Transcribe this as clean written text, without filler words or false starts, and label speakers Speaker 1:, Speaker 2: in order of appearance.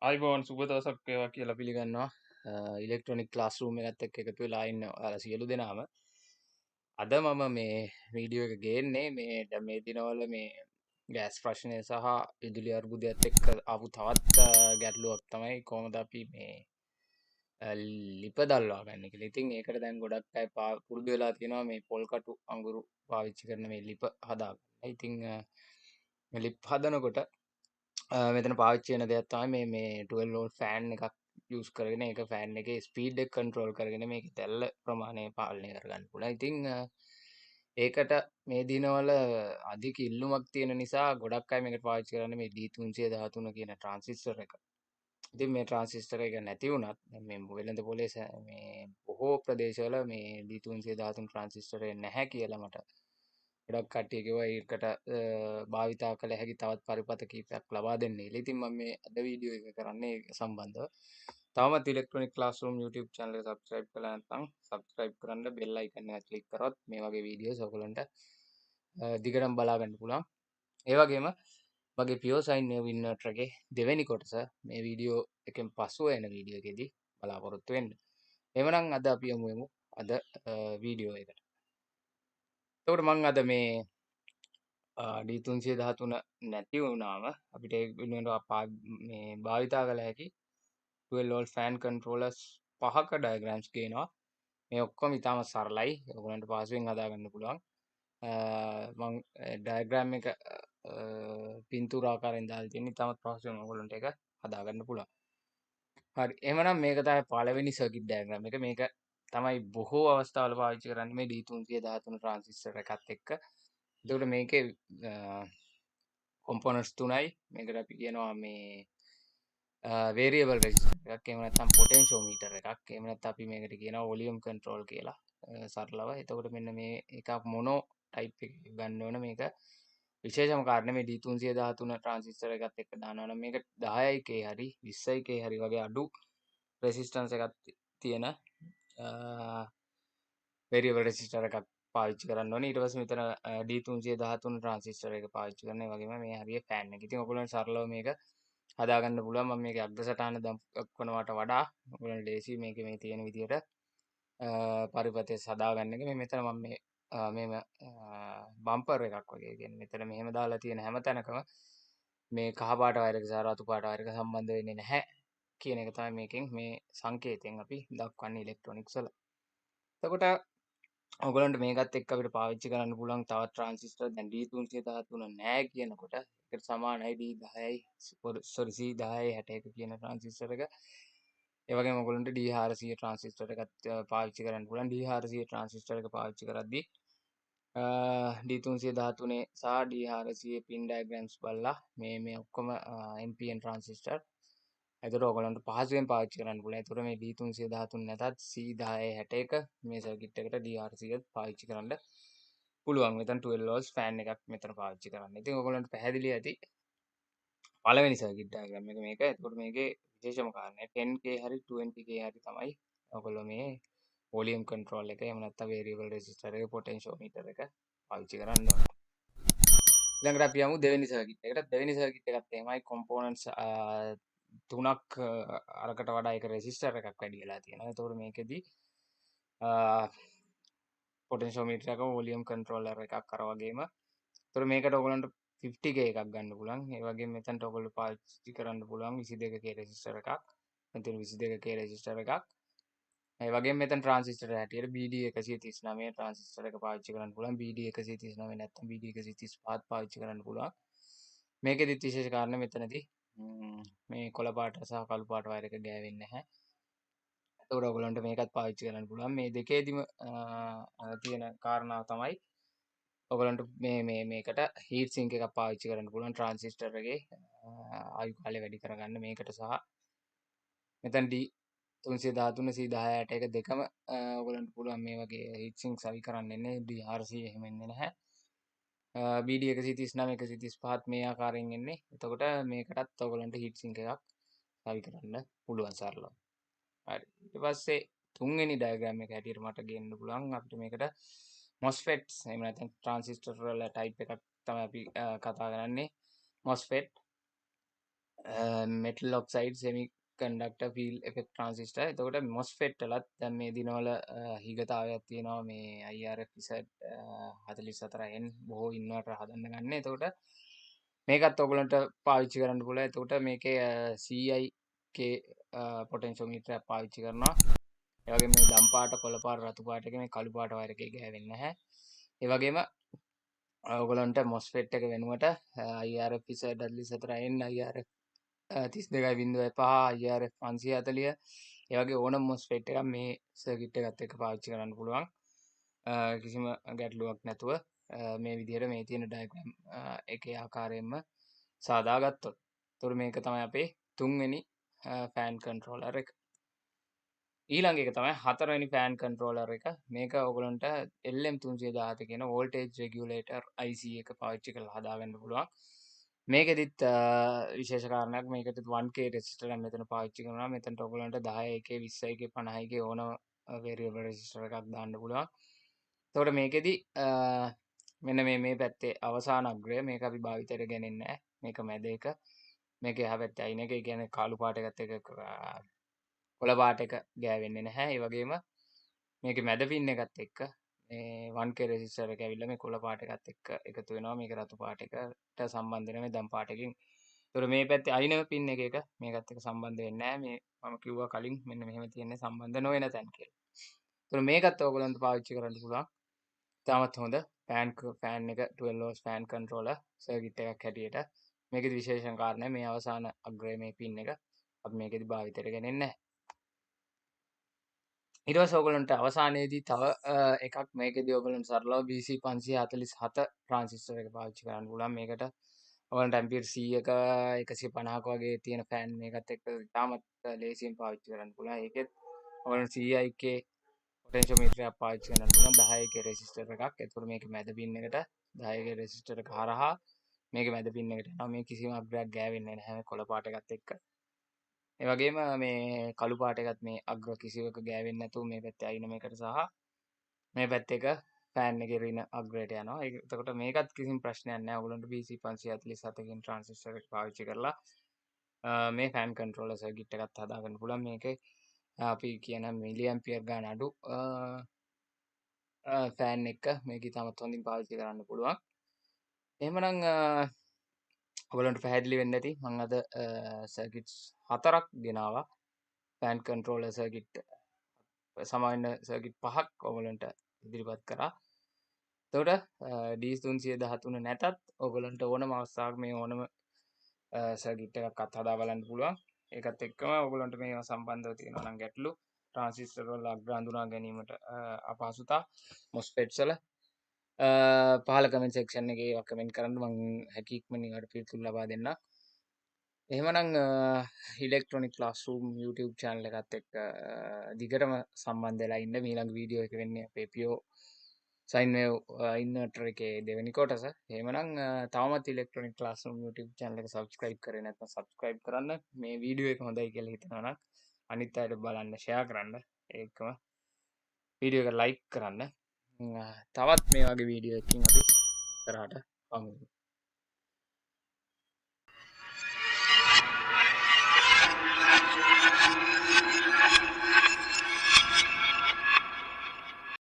Speaker 1: අයිබෝන් සුබ දවසක් වේවා කියලා පිළිගන්නවා. ඉලෙක්ට්‍රොනික ක්ලාස් රූම් එකත් එක්ක එකතු වෙලා ඉන්න ඔයාලා සියලු දෙනාම. අද මම මේ වීඩියෝ එක ගේන්නේ මේ දැන් මේ දිනවල මේ ගෑස් ප්‍රශ්නය සහ විදුලි අර්බුදයත් එක්ක ආපු තවත් ගැටලුවක් තමයි කොහොමද අපි මේ ලිප දල්වා ගන්න කියලා. ඉතින් ඒකට දැන් ගොඩක් අය පුරුදු වෙලා තියෙනවා මේ පොල් කටු අඟුරු පාවිච්චි කරන මේ ලිප හදාගන්න. ඉතින් මේ ලිප් හදනකොට මෙතන පාවිච්චි වෙන දෙයක් තමයි මේ 12 වෝල්ට් ෆෑන් එකක් යූස් කරගෙන ඒක ෆෑන් එකේ ස්පීඩ් එක කන්ට්‍රෝල් කරගෙන මේකේ තැල්ල ප්‍රමාණය පාලනය කරගන්න පුළුවන්. ඉතින් ඒකට මේ දිනවල අධික ඉල්ලුමක් තියෙන නිසා ගොඩක් අය මේකට පාවිච්චි කරන්නේ මේ D313 කියන ට්‍රාන්සිස්ටර් එක. ඉතින් මේ ට්‍රාන්සිස්ටර් එක නැති වුණත් මේ වෙළඳ පොලේ මේ බොහෝ ප්‍රදේශවල මේ D313 ට්‍රාන්සිස්ටර් එක නැහැ කියලා මට ගොඩක් කට්ටිය කිව්වා ඒකට භාවිතා කළ හැකි තවත් පරිපත කීපයක් ලබා දෙන්න කියලා. ඉතින් මම මේ අද වීඩියෝ එක කරන්නේ ඒක සම්බන්ධව. තවමත් ඉලෙක්ට්‍රොනික ක්ලාස්රූම් YouTube channel එක subscribe කරලා නැත්නම් subscribe කරන්න bell icon එක click කරොත් මේ වගේ වීඩියෝස් ඔයගලන්ට දිගටම බලා ගන්න පුළුවන්. ඒ වගේම මගේ pure sine wave inverter එකේ දෙවෙනි කොටස මේ වීඩියෝ එකෙන් පසුව එන වීඩියෝ එකේදී බලාපොරොත්තු වෙන්න. එhmenan අද අපි යමු අද වීඩියෝ එකට. එතකොට මම අද මේ D313 නැති වුණාම අපිට ඒ වෙනුවට මේ භාවිතා කළ හැකි 12 volt fan controllers 5ක diagrams ගේනවා. මේ ඔක්කොම ඉතාම සරලයි. ඔයගලන්ට පහසුවෙන් හදා ගන්න පුළුවන්. මම diagram එක පින්තූර ආකාරයෙන් දාලා තියෙන ඉතාමත් පහසුවෙන් ඔයගලන්ට ඒක හදා ගන්න පුළුවන්. හරි. එහෙනම් මේක තමයි පළවෙනි circuit diagram එක. මේක තමයි බොහෝ අවස්ථාවල පාවිච්චි කරන්නේ මේ D313 transistor එකත් එක්ක. එතකොට මේකේ කොම්පොනන්ට්ස් තුනයි. මේකට අපි කියනවා මේ variable resistor එකක්, එහෙම නැත්නම් potentiometer එකක්, එහෙම නැත්නම් අපි මේකට කියනවා volume control කියලා සරලව. එතකොට මෙන්න මේ එකක් මොනෝ ටයිප් එක ගන්න ඕන. මේක විශේෂම කාරණේ මේ D313 ට්‍රාන්සිස්ටර් එකත් එක්ක දානවා නම් මේක 10ක හරි 20ක හරි වගේ අඩු රෙසිස්ටන්ස් එකක් තියෙන variable resistor එකක් පාවිච්චි කරන්න ඕනේ. ඊට පස්සේ මෙතන D313 ට්‍රාන්සිස්ටර් එක පාවිච්චි කරන. ඒ වගේම මේ හරිය ෆෑන් එක. ඉතින් ඔයගොල්ලන්ට සරලව මේක හදාගන්න පුළුවන්. මම මේකේ අග්‍ර සටහන දක්වනවට වඩා ඔයගොල්ලන්ට ලේසි මේකේ මේ තියෙන විදිහට පරිපතේ හදාගන්න එක. මේ මෙතන මම මේම බම්පර් එකක් වගේ කියන්නේ මෙතන මෙහෙම දාලා තියෙන හැම තැනකම මේ කහ පාට වයර් එක සහ රතු පාට වයර් එක සම්බන්ධ වෙන්නේ නැහැ කියන එක තමයි මේකෙන් මේ සංකේතයෙන් අපි දක්වන්නේ ඉලෙක්ට්‍රොනික්ස් වල. එතකොට ඔයගලන්ට මේකත් එක්ක අපිට පාවිච්චි කරන්න පුළුවන් තවත් ට්‍රාන්සිස්ටර් දැන් D313 නැහැ කියනකොට ඒකට සමානයි C1061 කියන ට්‍රාන්සිස්ටර් එක. ඒ වගේම ඔයගලන්ට D400 ට්‍රාන්සිස්ටර් එකත් පාවිච්චි කරන්න පුළුවන්. D400 ට්‍රාන්සිස්ටර් එක පාවිච්චි කරද්දී D313 සහ D400 පින් ඩයග්‍රෑම්ස් බලලා මේ ඔක්කොම NPN ට්‍රාන්සිස්ටර්. එතකොට ඔයගලන්ට පහසුවෙන් පාවිච්චි කරන්න පුළුවන්. එතකොට මේ D313 නැතත් C1061 මේ සර්කිට් එකට D400 පාවිච්චි කරන්න පුළුවන්. මෙතන 12 volts ෆෑන් එකක් මෙතන පාවිච්චි කරන්න. ඉතින් ඔයගලන්ට පැහැදිලි ඇති පළවෙනි සර්කිට් ඩයග්‍රෑම් එක මේක. එතකොට මේකේ විශේෂම කාරණය 10K හරි 20K හරි තමයි ඔයගොල්ලෝ මේ වොලියම් කන්ට්‍රෝල් එක එහෙම නැත්නම් වේරියබල් රෙසිස්ටර් එක පොටෙන්ෂියෝමීටර් එක පාවිච්චි කරන්න ඕනේ. ඊළඟට අපි යමු දෙවෙනි සර්කිට් එකට. දෙවෙනි සර්කිට් එකත් එහෙමයි කොම්පොනන්ට්ස් තුනක් අරකට වඩා එක රෙසිස්ටර් එකක් වැඩි වෙලා තියෙනවා. එතකොට මේකෙදි පොටෙන්ෂියෝමීටර් එක වොලියම් කන්ට්‍රෝලර් එකක් අර වගේම. එතකොට මේකට ඔයගලන්ට 50K එකක් ගන්න පුළුවන්. ඒ වගේම මෙතනට ඔයගොල්ලෝ පාවිච්චි කරන්න පුළුවන් 22K රෙසිස්ටර් එකක්. මෙතන 22K රෙසිස්ටර් එකක්. ඒ වගේම මෙතන ට්‍රාන්සිස්ටර් හැටියට BD139 ට්‍රාන්සිස්ටර් එක පාවිච්චි කරන්න පුළුවන්. BD139 නැත්නම් BD135 පාවිච්චි කරන්න පුළුවන්. මේකෙදිත් විශේෂ කාරණා මෙතනදී මේ කොළ පාට සහ කළු පාට වයර් එක ගෑවෙන්නේ නැහැ. ඒකට ඔයගලන්ට මේකත් පාවිච්චි කරන්න පුළුවන්. මේ දෙකේදිම තියෙන කාරණාව තමයි ඔයගලන්ට මේකට හීට් සින්ක් එකක් පාවිච්චි කරන්න පුළුවන් ට්‍රාන්සිස්ටර් එකේ ආයු කාලය වැඩි කරගන්න මේකට සහ මෙතන D313 C1061 දෙකම ඔයගලන්ට පුළුවන් මේ වගේ හීට් සින්ක් සවි කරන්න එන්නේ D400 එහෙම එන්නේ නැහැ. BD139 135 මේ ආකාරයෙන් එන්නේ. එතකොට මේකටත් ඔයගලන්ට හීට් සින්ක් එකක් සවි කරන්න පුළුවන් සරලව. හරි. ඊට පස්සේ තුන්වෙනි ඩයග්‍රෑම් එක හැටියට මට ගේන්න පුළුවන් අපිට මේකට MOSFETs එහෙම නැත්නම් ට්‍රාන්සිස්ටර් වල ටයිප් එකක් තමයි අපි කතා කරන්නේ. MOSFET metal oxide semiconductor field effect transistor. එතකොට MOSFET වලත් දැන් මේ දිනවල හිගතාවයක් තියෙනවා මේ IRF Z 44N බොහෝ ඉන්වර්ටර් හදන්න ගන්න. එතකොට මේකත් ඔයගලන්ට පාවිච්චි කරන්න පුළුවන්. එතකොට මේකේ CIK පොටෙන්ෂියෝමීටර් එකක් පාවිච්චි කරනවා. ඒ වගේම මේ දම් පාට, කොළ පාට, රතු පාට එක මේ කළු පාට වයර් එකේ ගෑවෙන්නේ නැහැ. ඒ වගේම ඔයගලන්ට MOSFET එක වෙනුවට IRF Z 44N IRF 32.5 IRF 540 ඒ වගේ ඕනම MOSFET එකක් මේ සර්කිට් එකත් එක්ක පාවිච්චි කරන්න පුළුවන්. කිසිම ගැටලුවක් නැතුව මේ විදිහට මේ තියෙන ඩයග්‍රෑම් එකේ ආකාරයෙන්ම සාදාගත්තොත්. ඒතර මේක තමයි අපේ තුන්වෙනි ෆෑන් කන්ට්‍රෝලර් එක. ඊළඟ එක තමයි හතරවෙනි ෆෑන් කන්ට්‍රෝලර් එක. මේක ඔයගලන්ට LM317 කියන වෝල්ටේජ් රෙගියුලේටර් IC එක පාවිච්චි කරලා හදාගන්න පුළුවන්. මේකෙදිත් විශේෂ කාරණයක් මේකට 1K රෙසිස්ටර් එකක් මෙතන පාවිච්චි කරනවා. මෙතනට ඔයගලන්ට 10 1 20 1 50 ඕන වේරියබල් රෙසිස්ටර් එකක් දාන්න පුළුවන්. එතකොට මේකෙදි මෙන්න මේ පැත්තේ අවසාන අග්‍රය මේක අපි භාවිතයට ගන්නේ නැහැ. මේක මැද එක. මේක එහා පැත්තේ අයින එක. ඒ කියන්නේ කාලු පාට එකත් එක කොළ පාට එක ගෑවෙන්නේ නැහැ. ඒ වගේම මේකේ මැද පින් එකත් එක්ක මේ 1K රෙසිස්ටර් එක ඇවිල්ලා මේ කොළ පාට එකත් එක්ක එකතු වෙනවා. මේක රතු පාට එකට සම්බන්ධ වෙන මේ දම් පාටකින්. ඒතර මේ පැත්තේ අයින පින් එක මේකත් එක්ක සම්බන්ධ වෙන්නේ නැහැ. මේ මම කිව්වා කලින් මෙන්න මෙහෙම තියෙන්නේ සම්බන්ධ නොවන තැන් කියලා. ඒතර මේකත් ඔයගලන්ට පාවිච්චි කරන්න පුළුවන්. තාමත් හොඳ ෆෑන් එක 12 volts ෆෑන් කන්ට්‍රෝලර් සර්කිට් එකක් හැටියට. මේකෙදි විශේෂම කාරණය මේ අවසාන අග්‍රයේ මේ පින් එක අපි මේකෙදි භාවිතයට ගන්නේ නැහැ. ඊට පස්සේ ඔයගලන්ට අවසානයේදී තව එකක් මේකෙදී ඔයගලන්ට සරලව BC 547 ට්‍රාන්සිස්ටර් එක පාවිච්චි කරන්න පුළුවන්. මේකට ඔයගලන්ට ඇම්පියර් 100ක 150ක වගේ තියෙන ෆෑන් මේකත් එක්ක තාමත් ලේසියෙන් පාවිච්චි කරන්න පුළුවන්. ඒකෙත් ඔයගලන්ට CIK පොටෙන්ෂියෝමීටර් එකක් පාවිච්චි කරන්න පුළුවන්. 10K රෙසිස්ටර් එකක්. ඒතකොට මේක මැද පින් එකට 10K රෙසිස්ටර් එක හරහා මේක මැද පින් එකට යනවා. මේ කිසිම අග්‍රයක් ගෑවෙන්නේ නැහැ කොළ පාට එකත් එක්ක. ඒ වගේම මේ කළු පාට එකත් මේ අග්‍ර කිසිවක ගෑවෙන්නේ නැතුව මේ පැත්තේ අයින මේකට සහ මේ පැත්තේ එක ෆෑන් එකේ රින අග්‍රයට යනවා. එතකොට මේකත් කිසිම ප්‍රශ්නයක් නැහැ. ඔයගලන්ට BC 547 කින් ට්‍රාන්සිස්ටර් එක පාවිච්චි කරලා මේ ෆෑන් කන්ට්‍රෝලර් සර්කිට් එකත් හදාගන්න පුළුවන්. මේකේ අපි කියන මිලි ඇම්පියර් ගාන අඩු ෆෑන් එක මේකේ තාමත් හොඳින් පාවිච්චි කරන්න පුළුවන්. එහෙමනම් ඔයගලන්ට පැහැදිලි වෙන්න ඇති මම අද සර්කිට්ස් 4ක් ගෙනාවා. ෆෑන් කන්ට්‍රෝලර් සර්කිට් සමාන සර්කිට් 5ක් ඔයගලන්ට ඉදිරිපත් කරා. එතකොට D313 නැතත් ඔයගලන්ට ඕනම අවස්ථාවක මේ ඕනම සර්කිට් එකක් හදා බලන්න පුළුවන්. ඒකත් එක්කම ඔයගලන්ට මේවා සම්බන්ධව තියෙනවා නම් ගැටලු ට්‍රාන්සිස්ටර් වල අග්‍ර හඳුනා ගැනීමට අපහසුතා MOSFETs වල පහළ කමෙන්ට් සෙක්ෂන් එකේ ඒවා කමෙන්ට් කරන්න මම හැකි ඉක්මනින් ඒකට පිළිතුරු ලබා දෙන්නම්. එහෙමනම් ඉලෙක්ට්‍රොනික ක්ලාස්රූම් YouTube channel එකත් එක්ක දිගටම සම්බන්ධ වෙලා ඉන්න. ඊළඟ වීඩියෝ එක වෙන්නේ අපේ පියෝ සයින් වේව් ඉන්වර්ටර් එකේ දෙවෙනි කොටස. එහෙමනම් තවමත් ඉලෙක්ට්‍රොනික ක්ලාස්රූම් YouTube channel එක subscribe කරේ නැත්නම් subscribe කරන්න. මේ වීඩියෝ එක හොඳයි කියලා හිතනවා නම් අනිත් අයට බලන්න share කරන්න. ඒකම වීඩියෝ එක like කරන්න. තවත් මේ වගේ වීඩියෝ එකකින් අපි ඉස්සරහට පමු.